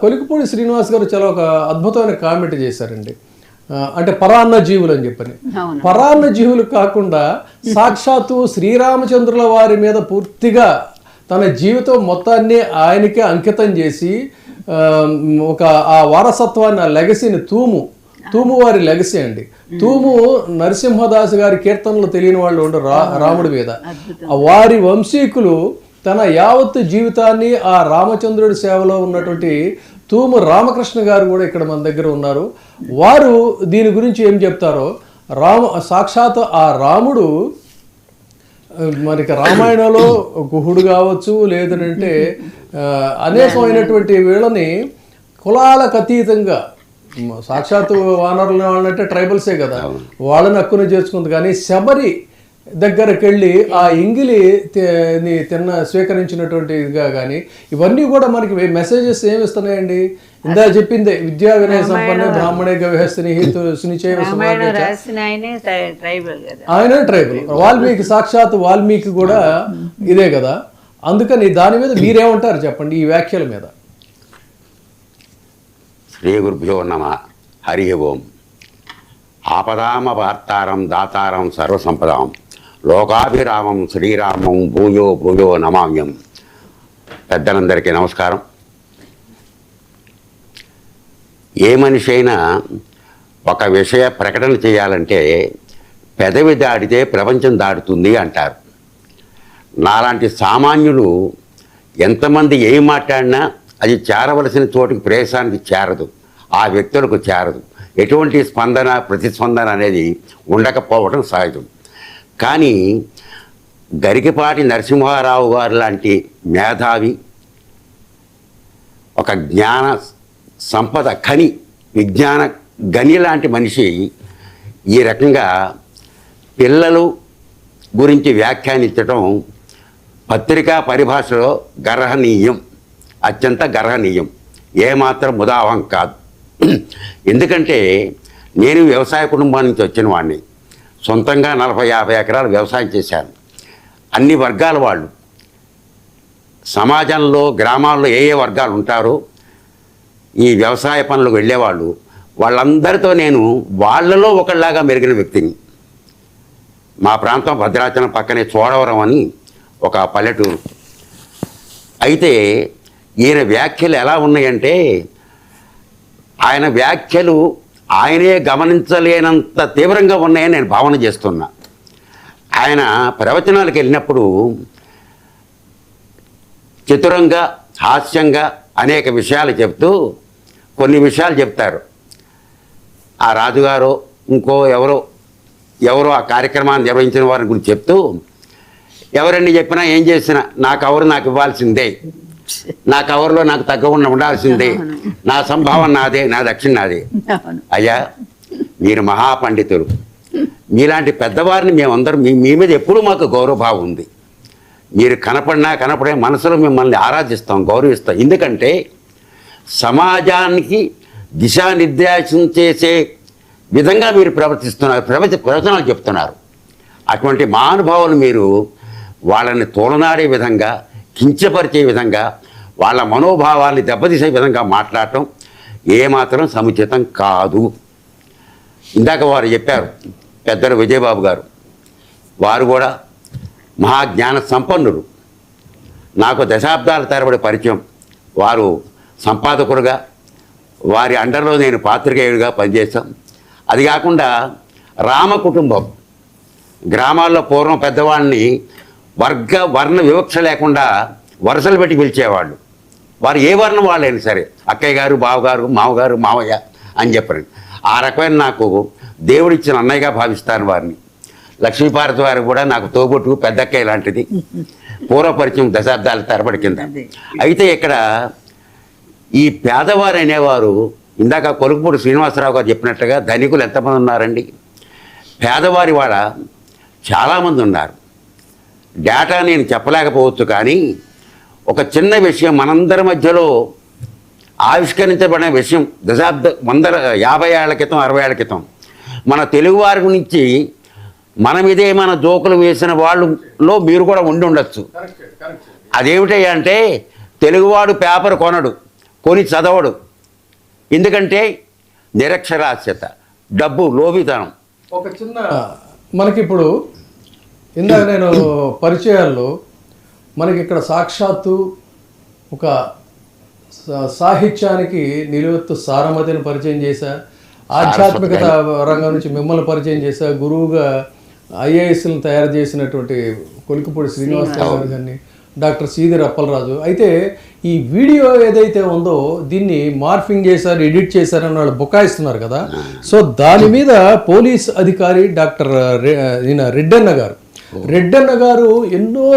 కొలికిపూడి శ్రీనివాస్ గారు చాలా ఒక అద్భుతమైన కామెంట్ చేశారండి. అంటే పరాన్న జీవులు అని చెప్పని. పరాన్న జీవులు కాకుండా సాక్షాత్తు శ్రీరామచంద్రుల వారి మీద పూర్తిగా తన జీవితం మొత్తాన్ని ఆయనకే అంకితం చేసి ఒక ఆ వారసత్వాన్ని, ఆ లెగసీని తూము వారి లెగసీ అండి. తూము నరసింహదాస్ గారి కీర్తనలు తెలియని వాళ్ళు ఉండరు రాముడి మీద. వారి వంశీకులు తన యావత్తు జీవితాన్ని ఆ రామచంద్రుడి సేవలో ఉన్నటువంటి తూము రామకృష్ణ గారు కూడా ఇక్కడ మన దగ్గర ఉన్నారు. వారు దీని గురించి ఏం చెప్తారో, సాక్షాత్ ఆ రాముడు మనకి రామాయణంలో గుహుడు కావచ్చు, లేదంటే అనేకమైనటువంటి వీళ్ళని కులాలకు అతీతంగా, సాక్షాత్తు వానరుల వాళ్ళంటే ట్రైబల్సే కదా, వాళ్ళని హక్కును చేర్చుకుంది. కానీ శబరి దగ్గరికి వెళ్ళి ఆ ఇంగిలి స్వీకరించినటువంటిగా కానీ ఇవన్నీ కూడా మనకి మెసేజెస్ ఏమిస్తున్నాయండి? ఇందా చెప్పిందే విద్యా వినయ సంపన్న బ్రాహ్మణే గవ్యహస్తిని ఆయన ట్రైబల్. వాల్మీకి, సాక్షాత్ వాల్మీకి కూడా ఇదే కదా. అందుకని దాని మీద మీరేమంటారు చెప్పండి ఈ వ్యాఖ్యల మీద? శ్రీ గురుభ్యో నమః. హరి ఓం. ఆపదామ వార్తారం దాతారం సర్వసంపదాం లోకాభిరామం శ్రీరామం భూయో భూయో నమామ్యం. పెద్దలందరికీ నమస్కారం. ఏ మనిషి అయినా ఒక విషయ ప్రకటన చేయాలంటే పెదవి దాటితే ప్రపంచం దాటుతుంది అంటారు. నాలాంటి సామాన్యులు ఎంతమంది ఏం మాట్లాడినా అది చేరవలసిన చోటుకి ప్రదేశానికి చేరదు, ఆ వ్యక్తులకు చేరదు. ఎటువంటి స్పందన, ప్రతిస్పందన అనేది ఉండకపోవడం సహజం. కానీ గరికపాటి నరసింహారావు గారు లాంటి మేధావి, ఒక జ్ఞాన సంపద ఖని, విజ్ఞాన గని లాంటి మనిషి ఈ రకంగా పిల్లలు గురించి వ్యాఖ్యానించడం పత్రికా పరిభాషలో గర్హనీయం, అత్యంత గర్హనీయం, ఏమాత్రం ముదావహం కాదు. ఎందుకంటే నేను వ్యవసాయ కుటుంబం నుంచి వచ్చిన వాడిని. సొంతంగా 40-50 ఎకరాలు వ్యవసాయం చేశాను. అన్ని వర్గాల వాళ్ళు, సమాజంలో గ్రామాల్లో ఏ వర్గాలు ఉంటారో ఈ వ్యవసాయ పనులకు వెళ్ళేవాళ్ళు, వాళ్ళందరితో నేను వాళ్ళలో ఒకళ్ళలాగా మెరిగిన వ్యక్తిని. మా ప్రాంతం భద్రాచలం పక్కనే చోడవరం అని ఒక పల్లెటూరు. అయితే ఈయన వ్యాఖ్యలు ఎలా ఉన్నాయంటే, ఆయన వ్యాఖ్యలు ఆయనే గమనించలేనంత తీవ్రంగా ఉన్నాయని నేను భావన చేస్తున్నా. ఆయన ప్రవచనాలకు వెళ్ళినప్పుడు చతురంగా, హాస్యంగా అనేక విషయాలు చెప్తూ కొన్ని విషయాలు చెప్తారు. ఆ రాజుగారు ఇంకో ఎవరో ఆ కార్యక్రమాన్ని నిర్వహించిన వారి గురించి చెప్తూ, ఎవరన్నీ చెప్పినా ఏం చేసినా నా కవరు నాకు ఇవ్వాల్సిందే, నా కవర్లో నాకు తగ్గకుండా ఉండాల్సిందే, నా సంభావన నాదే, నా దక్షిణ నాదే. అయ్యా, మీరు మహాపండితులు, మీలాంటి పెద్దవారిని మేమందరం మీ మీద ఎప్పుడూ మాకు గౌరవభావం ఉంది. మీరు కనపడే మనసులో మిమ్మల్ని ఆరాధిస్తాం, గౌరవిస్తాం. ఎందుకంటే సమాజానికి దిశానిర్దేశం చేసే విధంగా మీరు ప్రవర్తిస్తున్నారు, ప్రవచనాలు చెప్తున్నారు. అటువంటి మహానుభావులు మీరు వాళ్ళని తోలనాడే విధంగా, కించపరిచే విధంగా, వాళ్ళ మనోభావాల్ని దెబ్బతీసే విధంగా మాట్లాడటం ఏమాత్రం సముచితం కాదు. ఇందాక వారు చెప్పారు, పెద్దలు విజయబాబు గారు, వారు కూడా మహాజ్ఞాన సంపన్నులు. నాకు దశాబ్దాల తరబడి పరిచయం. వారు సంపాదకుడుగా, వారి అండర్లో నేను పాత్రికేయుడిగా పనిచేశాం. అది కాకుండా రామ కుటుంబం గ్రామాల్లో పూర్వం పెద్దవాళ్ళని వర్ణ వివక్ష లేకుండా వరుసలు పెట్టి పిలిచేవాళ్ళు. వారు ఏ వర్ణం వాళ్ళైనా సరే, అక్కయ్య గారు, బావగారు, మావగారు, మావయ్య అని చెప్పారు. ఆ రకమైన నాకు దేవుడిచ్చిన అన్నయ్యగా భావిస్తాను వారిని. లక్ష్మీపార్వతి వారు కూడా నాకు తోబుట్టు, పెద్దక్కయ్య లాంటిది, పూర్వపరిచయం దశాబ్దాల తరబడి కింద. అయితే ఇక్కడ ఈ పేదవారు అనేవారు, ఇందాక కొలుకుపూడి శ్రీనివాసరావు గారు చెప్పినట్టుగా ధనికులు ఎంతమంది ఉన్నారండి? పేదవారి వాళ్ళ చాలామంది ఉన్నారు. డేటా నేను చెప్పలేకపోవచ్చు, కానీ ఒక చిన్న విషయం మనందరి మధ్యలో ఆవిష్కరించబడిన విషయం 50 ఏళ్ల క్రితం, 60 ఏళ్ల క్రితం మన తెలుగువారి గురించి మన మీదే మన జోకులు వేసిన వాళ్ళలో మీరు కూడా ఉండి ఉండొచ్చు. అదేమిటంటే, తెలుగువాడు పేపర్ కొనడు, కొని చదవడు. ఎందుకంటే నిరక్షరాస్యత, డబ్బు, లోభితనం. ఒక చిన్న మనకిప్పుడు ఇందాక నేను పరిచయాల్లో మనకి ఇక్కడ సాక్షాత్తు ఒక సాహిత్యానికి నిలువెత్తు సారమతిని పరిచయం చేశా, ఆధ్యాత్మికత రంగం నుంచి మిమ్మల్ని పరిచయం చేశా, గురువుగా ఐఏఎస్లను తయారు చేసినటువంటి కొలికిపూడి శ్రీనివాస్ గారిని, డాక్టర్ సీదిరి అప్పలరాజు. అయితే ఈ వీడియో ఏదైతే ఉందో దీన్ని మార్ఫింగ్ చేశారు, ఎడిట్ చేశారని వాళ్ళు బుకాయిస్తున్నారు కదా. సో దాని మీద పోలీస్ అధికారి డాక్టర్ రెడ్డన్న గారు ఎన్నో